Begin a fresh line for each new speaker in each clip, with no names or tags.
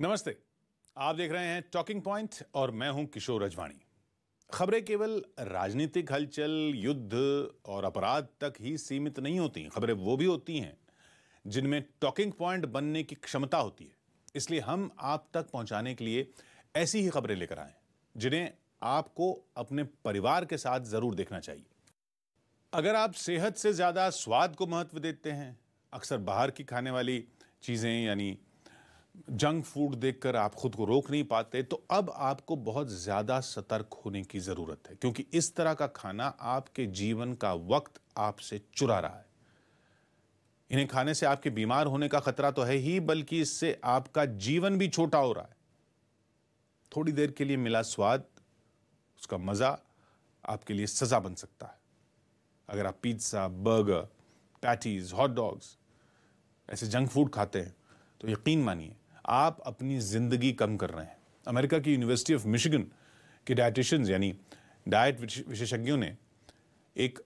नमस्ते, आप देख रहे हैं टॉकिंग पॉइंट और मैं हूं किशोर अजवाणी। खबरें केवल राजनीतिक हलचल, युद्ध और अपराध तक ही सीमित नहीं होती। खबरें वो भी होती हैं जिनमें टॉकिंग पॉइंट बनने की क्षमता होती है। इसलिए हम आप तक पहुंचाने के लिए ऐसी ही खबरें लेकर आए जिन्हें आपको अपने परिवार के साथ जरूर देखना चाहिए। अगर आप सेहत से ज्यादा स्वाद को महत्व देते हैं, अक्सर बाहर की खाने वाली चीजें यानी जंक फूड देखकर आप खुद को रोक नहीं पाते, तो अब आपको बहुत ज्यादा सतर्क होने की जरूरत है, क्योंकि इस तरह का खाना आपके जीवन का वक्त आपसे चुरा रहा है। इन्हें खाने से आपके बीमार होने का खतरा तो है ही, बल्कि इससे आपका जीवन भी छोटा हो रहा है। थोड़ी देर के लिए मिला स्वाद, उसका मजा आपके लिए सजा बन सकता है। अगर आप pizza, burger, patties, hot dogs ऐसे जंक फूड खाते हैं तो यकीन मानिए आप अपनी जिंदगी कम कर रहे हैं। अमेरिका की यूनिवर्सिटी ऑफ मिशिगन के डाइटिशियंस यानी डाइट विशेषज्ञों ने एक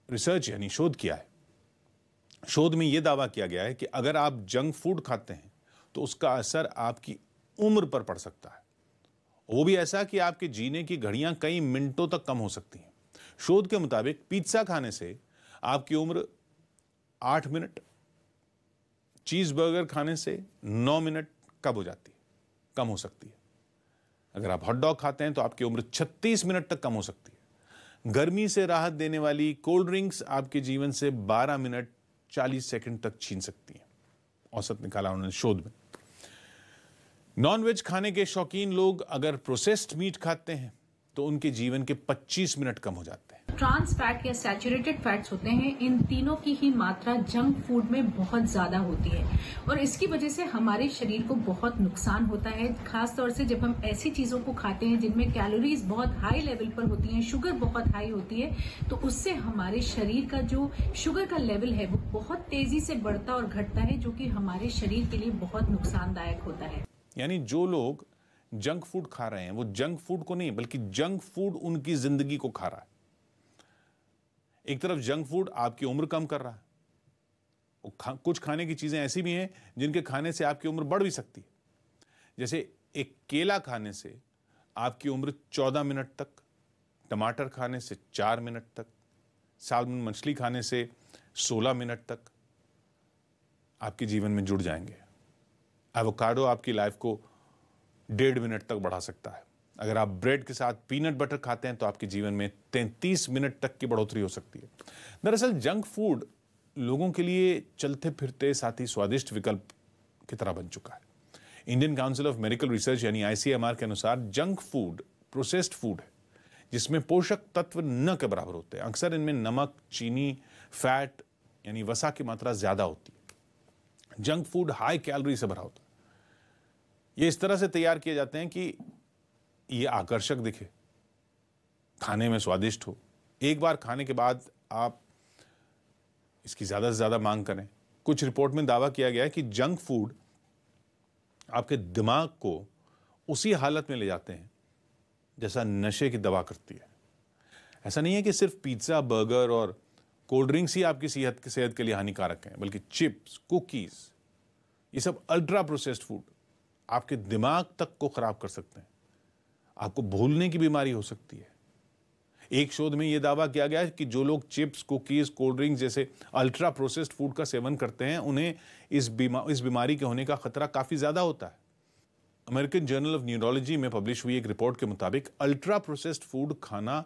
रिसर्च यानी शोध किया है। शोध में यह दावा किया गया है कि अगर आप जंक फूड खाते हैं तो उसका असर आपकी उम्र पर पड़ सकता है, वो भी ऐसा कि आपके जीने की घड़ियां कई मिनटों तक कम हो सकती हैं। शोध के मुताबिक पिज्जा खाने से आपकी उम्र 8 मिनट, चीज बर्गर खाने से 9 मिनट कम हो सकती है। अगर आप हॉट डॉग खाते हैं तो आपकी उम्र 36 मिनट तक कम हो सकती है। गर्मी से राहत देने वाली कोल्ड ड्रिंक्स आपके जीवन से 12 मिनट 40 सेकंड तक छीन सकती हैं, औसत निकाला उन्होंने शोध में। नॉनवेज खाने के शौकीन लोग अगर प्रोसेस्ड मीट खाते हैं तो उनके जीवन के 25 मिनट कम हो जाते हैं।
ट्रांस फैट या सैचुरेटेड फैट्स होते हैं, इन तीनों की ही मात्रा जंक फूड में बहुत ज्यादा होती है और इसकी वजह से हमारे शरीर को बहुत नुकसान होता है। खास तौर से जब हम ऐसी चीजों को खाते हैं जिनमें कैलोरीज बहुत हाई लेवल पर होती हैं, शुगर बहुत हाई होती है, तो उससे हमारे शरीर का जो शुगर का लेवल है वो बहुत तेजी से बढ़ता और घटता है, जो कि हमारे शरीर के लिए बहुत नुकसानदायक होता है।
यानी जो लोग जंक फूड खा रहे हैं वो जंक फूड को नहीं बल्कि जंक फूड उनकी जिंदगी को खा रहा है। एक तरफ जंक फूड आपकी उम्र कम कर रहा है, कुछ खाने की चीजें ऐसी भी हैं जिनके खाने से आपकी उम्र बढ़ भी सकती है। जैसे एक केला खाने से आपकी उम्र 14 मिनट तक, टमाटर खाने से 4 मिनट तक, सालमन मछली खाने से 16 मिनट तक आपके जीवन में जुड़ जाएंगे। एवोकाडो आपकी लाइफ को 1.5 मिनट तक बढ़ा सकता है। अगर आप ब्रेड के साथ पीनट बटर खाते हैं तो आपके जीवन में 33 मिनट तक की बढ़ोतरी हो सकती है। दरअसल जंक फूड लोगों के लिए चलते फिरते साथ ही स्वादिष्ट विकल्प की तरह बन चुका है। Indian council of medical research यानी ICMR के अनुसार जंक फूड प्रोसेस्ड फूड है जिसमें पोषक तत्व न के बराबर होते हैं। अक्सर इनमें नमक, चीनी, फैट यानी वसा की मात्रा ज्यादा होती है। जंक फूड हाई कैलोरी से भरा होता है। ये इस तरह से तैयार किए जाते हैं कि ये आकर्षक दिखे, खाने में स्वादिष्ट हो, एक बार खाने के बाद आप इसकी ज्यादा से ज्यादा मांग करें। कुछ रिपोर्ट में दावा किया गया है कि जंक फूड आपके दिमाग को उसी हालत में ले जाते हैं जैसा नशे की दवा करती है। ऐसा नहीं है कि सिर्फ पिज्जा, बर्गर और कोल्ड ड्रिंक्स ही आपकी सेहत के लिए हानिकारक हैं, बल्कि चिप्स, कुकीज, ये सब अल्ट्रा प्रोसेस्ड फूड आपके दिमाग तक को खराब कर सकते हैं। आपको भूलने की बीमारी हो सकती है। एक शोध में यह दावा किया गया है कि जो लोग चिप्स, कुकीज, कोल्ड ड्रिंक जैसे अल्ट्रा प्रोसेस्ड फूड का सेवन करते हैं उन्हें इस बीमारी के होने का खतरा काफी ज्यादा होता है। अमेरिकन जर्नल ऑफ न्यूरोलॉजी में पब्लिश हुई एक रिपोर्ट के मुताबिक अल्ट्रा प्रोसेस्ड फूड खाना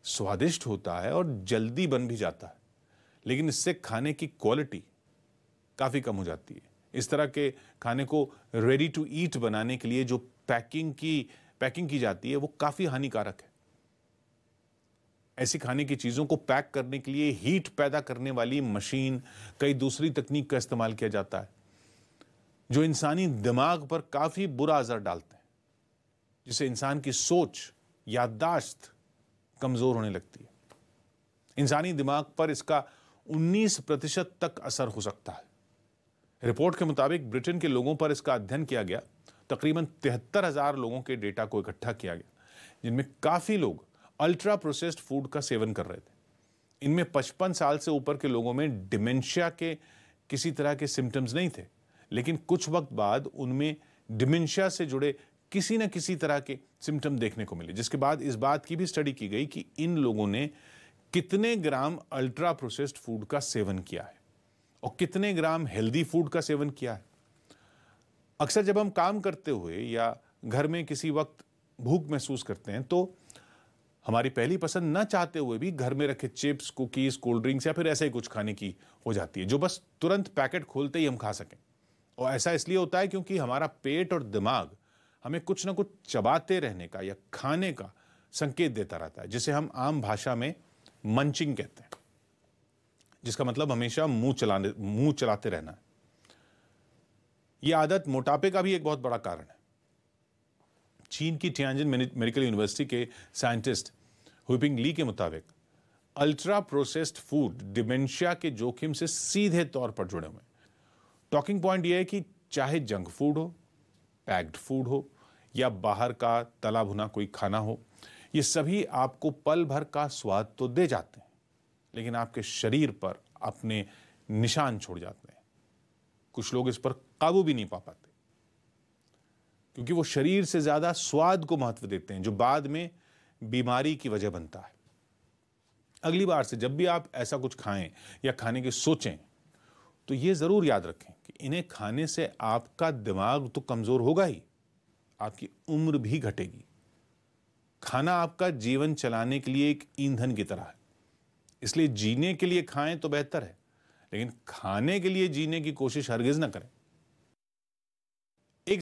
स्वादिष्ट होता है और जल्दी बन भी जाता है, लेकिन इससे खाने की क्वालिटी काफी कम हो जाती है। इस तरह के खाने को रेडी टू ईट बनाने के लिए जो पैकिंग की जाती है वो काफी हानिकारक है। ऐसी खाने की चीजों को पैक करने के लिए हीट पैदा करने वाली मशीन, कई दूसरी तकनीक का इस्तेमाल किया जाता है जो इंसानी दिमाग पर काफी बुरा असर डालते हैं, जिससे इंसान की सोच, याददाश्त कमजोर होने लगती है। इंसानी दिमाग पर इसका 19% तक असर हो सकता है। रिपोर्ट के मुताबिक ब्रिटेन के लोगों पर इसका अध्ययन किया गया। तकरीबन 73,000 लोगों के डेटा को इकट्ठा किया गया, जिनमें काफी लोग अल्ट्रा प्रोसेस्ड फूड का सेवन कर रहे थे। इनमें 55 साल से ऊपर के लोगों में डिमेंशिया के किसी तरह के सिम्टम्स नहीं थे, लेकिन कुछ वक्त बाद उनमें डिमेंशिया से जुड़े किसी न किसी तरह के सिम्टम देखने को मिले, जिसके बाद इस बात की भी स्टडी की गई कि इन लोगों ने कितने ग्राम अल्ट्रा प्रोसेस्ड फूड का सेवन किया है और कितने ग्राम हेल्दी फूड का सेवन किया है। अक्सर जब हम काम करते हुए या घर में किसी वक्त भूख महसूस करते हैं तो हमारी पहली पसंद न चाहते हुए भी घर में रखे चिप्स, कुकीज, कोल्ड ड्रिंक्स या फिर ऐसा ही कुछ खाने की हो जाती है, जो बस तुरंत पैकेट खोलते ही हम खा सकें। और ऐसा इसलिए होता है क्योंकि हमारा पेट और दिमाग हमें कुछ ना कुछ चबाते रहने का या खाने का संकेत देता रहता है, जिसे हम आम भाषा में मंचिंग कहते हैं, जिसका मतलब हमेशा मुंह चलाते रहना है। यह आदत मोटापे का भी एक बहुत बड़ा कारण है। चीन की टियानजिन मेडिकल यूनिवर्सिटी के साइंटिस्ट हुइपिंग ली के मुताबिक अल्ट्रा प्रोसेस्ड फूड डिमेंशिया के जोखिम से सीधे तौर पर जुड़े हुए हैं। टॉकिंग पॉइंट यह है कि चाहे जंक फूड हो, पैक्ड फूड हो या बाहर का तला भुना कोई खाना हो, ये सभी आपको पल भर का स्वाद तो दे जाते हैं, लेकिन आपके शरीर पर अपने निशान छोड़ जाते हैं। कुछ लोग इस पर काबू भी नहीं पा पाते क्योंकि वो शरीर से ज्यादा स्वाद को महत्व देते हैं, जो बाद में बीमारी की वजह बनता है। अगली बार से जब भी आप ऐसा कुछ खाएं या खाने की सोचें तो ये जरूर याद रखें कि इन्हें खाने से आपका दिमाग तो कमजोर होगा ही, आपकी उम्र भी घटेगी। खाना आपका जीवन चलाने के लिए एक ईंधन की तरह है, इसलिए जीने के लिए खाएं तो बेहतर है, लेकिन खाने के लिए जीने की कोशिश हरगिज ना करें।